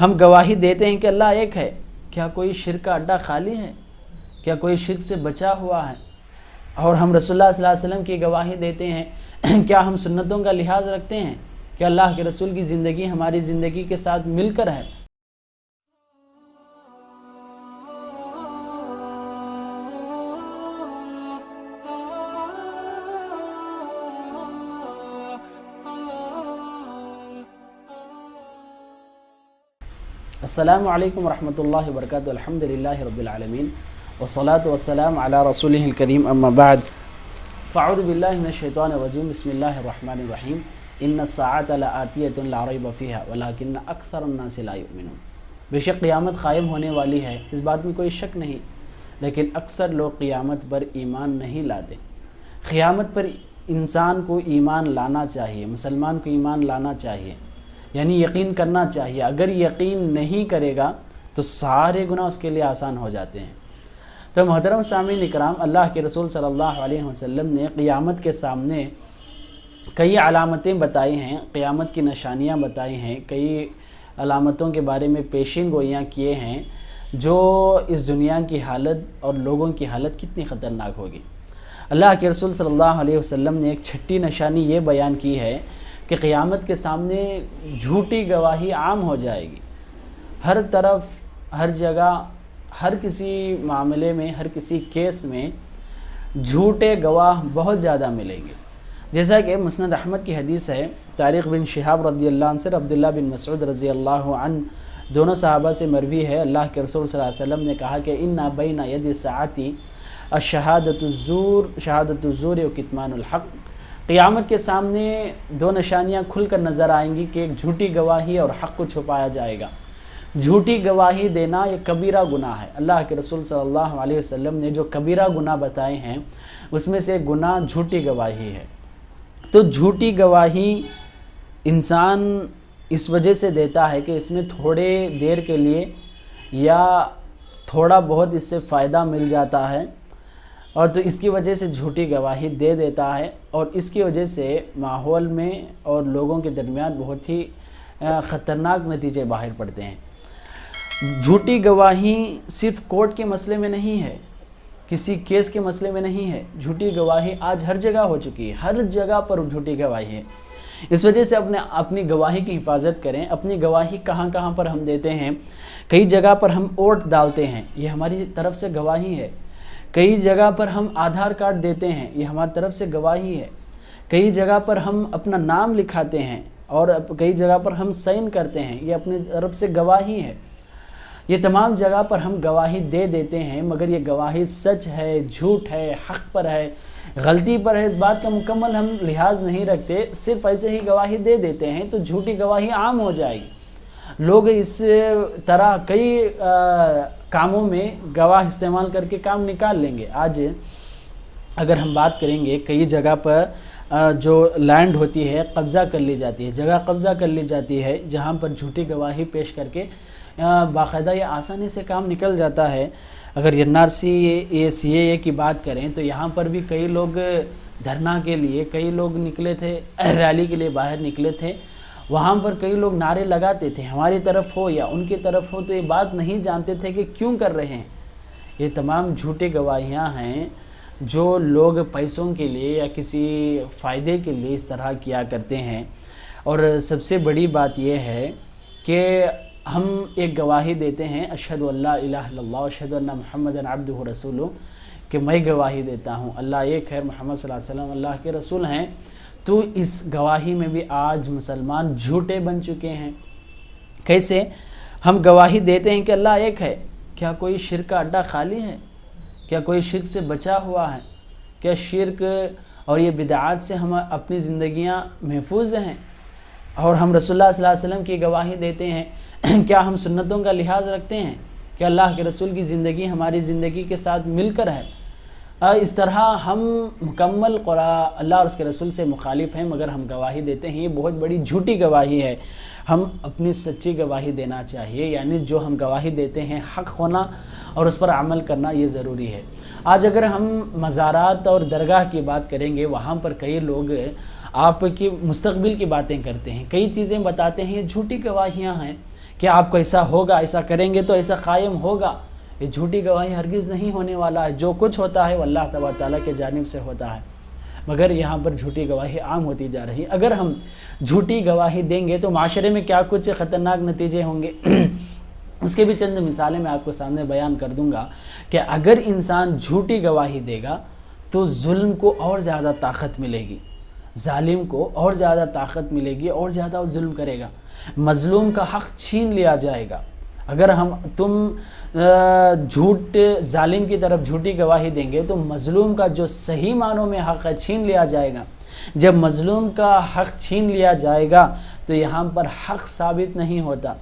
ہم گواہی دیتے ہیں کہ اللہ ایک ہے، کیا کوئی شرک کا اڈا خالی ہے؟ کیا کوئی شرک سے بچا ہوا ہے؟ اور ہم رسول اللہ صلی اللہ علیہ وسلم کی گواہی دیتے ہیں، کیا ہم سنتوں کا لحاظ رکھتے ہیں؟ کہ اللہ کے رسول کی زندگی ہماری زندگی کے ساتھ مل کر ہے؟ السلام علیکم ورحمۃ اللہ وبرکاتہ۔ الحمدللہ رب العالمین والصلاة والسلام علی رسولہ الکریم، اما بعد فاعوذ باللہ من الشیطان الرجیم، بسم اللہ الرحمن الرحیم۔ ان الساعة لآتیۃ لا ریب فیہا ولکن اکثر الناس لا یؤمنون۔ بے شک قیامت قائم ہونے والی ہے، اس بات میں کوئی شک نہیں، لیکن اکثر لوگ قیامت پر ایمان نہیں لاتے۔ قیامت پر انسان کو ایمان لانا چاہیے، مسلمان کو ایمان لانا چاہیے، یعنی یقین کرنا چاہیے۔ اگر یقین نہیں کرے گا تو سارے گناہ اس کے لیے آسان ہو جاتے ہیں۔ تو محترم سامعین اکرام، اللہ کے رسول صلی اللہ علیہ وسلم نے قیامت کے سامنے کئی علامتیں بتائی ہیں، قیامت کی نشانیاں بتائی ہیں، کئی علامتوں کے بارے میں پیشین گوئیاں کیے ہیں، جو اس دنیا کی حالت اور لوگوں کی حالت کتنی خطرناک ہوگی۔ اللہ کے رسول صلی اللہ علیہ وسلم نے ایک چھٹی نشانی یہ بیان کی ہے کہ قیامت کے سامنے جھوٹی گواہی عام ہو جائے گی۔ ہر طرف، ہر جگہ، ہر کسی معاملے میں، ہر کسی کیس میں جھوٹے گواہ بہت زیادہ ملیں گے۔ جیسا کہ مسند احمد کی حدیث ہے، طارق بن شہاب رضی اللہ عنہ سے عبداللہ بن مسعود رضی اللہ عنہ دونوں صحابہ سے مروی ہے، اللہ کے رسول صلی اللہ علیہ وسلم نے کہا کہ ان بین ید الساعۃ شہادۃ الزور و کتمان الحق۔ قیامت کے سامنے دو نشانیاں کھل کر نظر آئیں گی کہ ایک جھوٹی گواہی اور حق کو چھپایا جائے گا۔ جھوٹی گواہی دینا یہ کبیرہ گناہ ہے۔ اللہ کے رسول صلی اللہ علیہ وسلم نے جو کبیرہ گناہ بتائے ہیں اس میں سے گناہ جھوٹی گواہی ہے۔ تو جھوٹی گواہی انسان اس وجہ سے دیتا ہے کہ اس میں تھوڑے دیر کے لیے یا تھوڑا بہت اس سے فائدہ مل جاتا ہے، اور تو اس کی وجہ سے جھوٹی گواہی دے دیتا ہے، اور اس کی وجہ سے ماحول میں اور لوگوں کے درمیان بہت ہی خطرناک نتیجے باہر پڑتے ہیں۔ جھوٹی گواہی صرف کورٹ کے مسئلے میں نہیں ہے، کسی کیس کے مسئلے میں نہیں ہے، جھوٹی گواہی آج ہر جگہ ہو چکی ہے، ہر جگہ پر جھوٹی گواہی ہے۔ اس وجہ سے اپنی گواہی کی حفاظت کریں۔ اپنی گواہی کہاں کہاں پر ہم دیتے ہیں؟ کئی جگہ پر ہم ووٹ ڈالتے ہیں، یہ ہماری طرف سے گواہی ہے۔ کئی جگہ پر ہم آدھار کارڈ دیتے ہیں، یہ ہماری طرف سے گواہی ہے۔ کئی جگہ پر ہم اپنا نام لکھاتے ہیں، اور کئی جگہ پر ہم سائن کرتے ہیں، یہ اپنی طرف سے گواہی ہے۔ یہ تمام جگہ پر ہم گواہی دے دیتے ہیں، مگر یہ گواہی سچ ہے، جھوٹ ہے، حق پر ہے، غلطی پر ہے، اس بات کا مکمل ہم لحاظ نہیں رکھتے، صرف ایسے ہی گواہی دے دیتے ہیں تو جھوٹی گواہی عام ہو جائے گی۔ لوگ اس طرح کئی کاموں میں گواہ استعمال کر کے کام نکال لیں گے۔ آج اگر ہم بات کریں گے، کئی جگہ پر جو لینڈ ہوتی ہے قبضہ کر لی جاتی ہے، جگہ قبضہ کر لی جاتی ہے، جہاں پر جھوٹی گواہی پیش کر کے باقاعدہ یہ آسانی سے کام نکل جاتا ہے۔ اگر NRC CAA کی بات کریں تو یہاں پر بھی کئی لوگ دھرنا کے لیے، کئی لوگ نکلے تھے، ریلی کے لیے باہر نکلے تھے، وہاں پر کئی لوگ نعرے لگاتے تھے، ہماری طرف ہو یا ان کی طرف ہو، تو یہ بات نہیں جانتے تھے کہ کیوں کر رہے ہیں۔ یہ تمام جھوٹی گواہیاں ہیں جو لوگ پیسوں کے لیے یا کسی فائدے کے لیے اس طرح کیا کرتے ہیں۔ اور سب سے بڑی بات یہ ہے کہ ہم ایک گواہی دیتے ہیں، اشہد ان لا الہ الا اللہ اشہد ان محمد عبدہ رسولہ، کہ میں گواہی دیتا ہوں اللہ ایک ہے، محمد صلی اللہ علیہ وسلم اللہ کے رسول ہیں۔ تو اس گواہی میں بھی آج مسلمان جھوٹے بن چکے ہیں۔ کیسے؟ ہم گواہی دیتے ہیں کہ اللہ ایک ہے، کیا کوئی شرک کا اڈا خالی ہے؟ کیا کوئی شرک سے بچا ہوا ہے؟ کیا شرک اور یہ بدعات سے ہم اپنی زندگیاں محفوظ ہیں؟ اور ہم رسول اللہ صلی اللہ علیہ وسلم کی گواہی دیتے ہیں، کیا ہم سنتوں کا لحاظ رکھتے ہیں؟ کہ اللہ کے رسول کی زندگی ہماری زندگی کے ساتھ مل کر ہے؟ اس طرح ہم مکمل اللہ اور اس کے رسول سے مخالف ہیں، مگر ہم گواہی دیتے ہیں، یہ بہت بڑی جھوٹی گواہی ہے۔ ہم اپنی سچی گواہی دینا چاہیے، یعنی جو ہم گواہی دیتے ہیں حق ہونا اور اس پر عمل کرنا یہ ضروری ہے۔ آج اگر ہم مزارات اور درگاہ کی بات کریں گے، وہاں پر کئی لوگ آپ کی مستقبل کی باتیں کرتے ہیں، کئی چیزیں بتاتے ہیں، یہ جھوٹی گواہیاں ہیں کہ آپ کو ایسا ہوگا، ایسا کریں گے تو ایسا قائم ہوگا. یہ جھوٹی گواہی ہرگز نہیں ہونے والا ہے. جو کچھ ہوتا ہے وہ اللہ تبارک تعالیٰ کے جانب سے ہوتا ہے، مگر یہاں پر جھوٹی گواہی عام ہوتی جا رہی. اگر ہم جھوٹی گواہی دیں گے تو معاشرے میں کیا کچھ خطرناک نتیجے ہوں گے. اس کے بھی چند مثالیں میں آپ کو سامنے بیان کر دوں گا کہ اگر انسان جھوٹی گواہی دے گا تو ظلم کو اور زیادہ طاقت ملے گی، ظالم کو اور زیادہ طاقت ملے گی، اور زیادہ وہ ظلم کرے گا. مظلوم کا حق چھین لیا جائے گا. اگر تم جھوٹ ظالم کی طرف جھوٹی گواہی دیں گے تو مظلوم کا جو صحیح معنوں میں حق ہے چھین لیا جائے گا. جب مظلوم کا حق چھین لیا جائے گا تو یہاں پر حق ثابت نہیں ہوتا.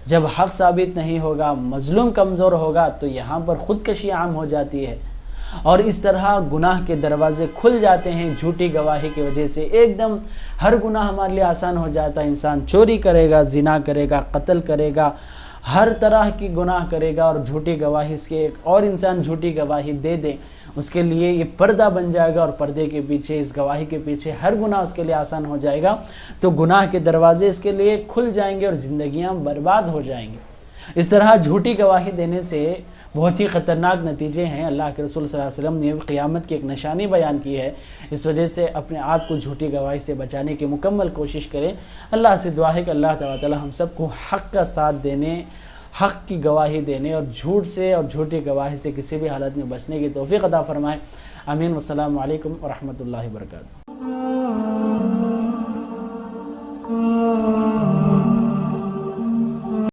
جب حق ثابت نہیں ہوگا، مظلوم کمزور ہوگا، تو یہاں پر خودکشی عام ہو جاتی ہے، اور اس طرح گناہ کے دروازے کھل جاتے ہیں جھوٹی گواہی کی وجہ سے. ایک دم ہر گناہ ہمارے لیے آسان ہو جاتا ہے. انسان چوری کرے گا، زنا کرے گا، قتل کرے گا، ہر طرح کی گناہ کرے گا، اور جھوٹی گواہی اس کے ایک اور انسان جھوٹی گواہی دے دے، اس کے لیے یہ پردہ بن جائے گا، اور پردے کے پیچھے، اس گواہی کے پیچھے ہر گناہ اس کے لیے آسان ہو جائے گا. تو گناہ کے دروازے اس کے لیے کھل جائیں گے اور زندگیاں برباد ہو جائیں گے. اس طرح جھوٹی گواہی دینے سے بہت ہی خطرناک نتیجے ہیں. اللہ کے رسول صلی اللہ علیہ وسلم نے قیامت کی ایک نشانی بیان کی ہے. اس وجہ سے اپنے آپ کو جھوٹی گواہی سے بچانے کی مکمل کوشش کریں. اللہ سے دعا ہے کہ اللہ تعالیٰ ہم سب کو حق کا ساتھ دینے، حق کی گواہی دینے، اور جھوٹ سے اور جھوٹی گواہی سے کسی بھی حالت میں بچنے کی توفیق عطا فرمائے. آمین. والسلام علیکم ورحمۃ اللہ وبرکاتہ.